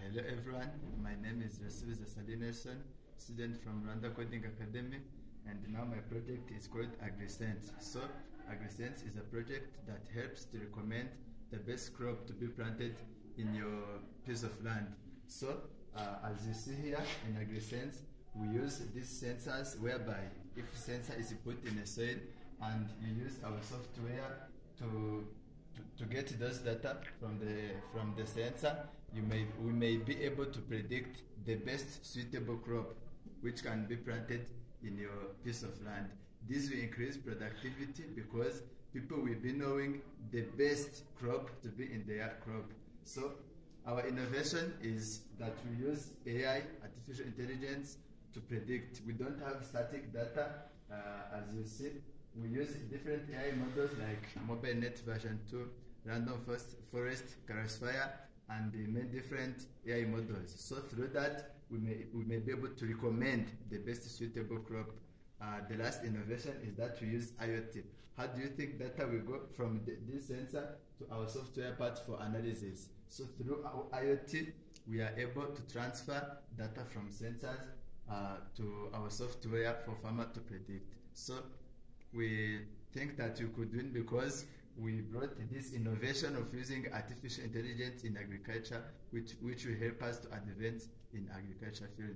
Hello everyone, my name is Rasubiza Nelson, student from Rwanda Coding Academy, and now my project is called AgriSense. So AgriSense is a project that helps to recommend the best crop to be planted in your piece of land. So as you see here in AgriSense, we use these sensors whereby if sensor is put in a soil and you use our software to get those data from the sensor, we may be able to predict the best suitable crop which can be planted in your piece of land. This will increase productivity because people will be knowing the best crop to be in their crop. So our innovation is that we use AI, artificial intelligence, to predict. We don't have static data. As you see, we use different AI models like MobileNet version 2, Random Forest, Classifier, and many different AI models. So through that, we may be able to recommend the best suitable crop. The last innovation is that we use IoT. How do you think data will go from this sensor to our software part for analysis? So through our IoT, we are able to transfer data from sensors to our software for farmer to predict. So we think that you could win because we brought this innovation of using artificial intelligence in agriculture, which will help us to advance in agriculture field.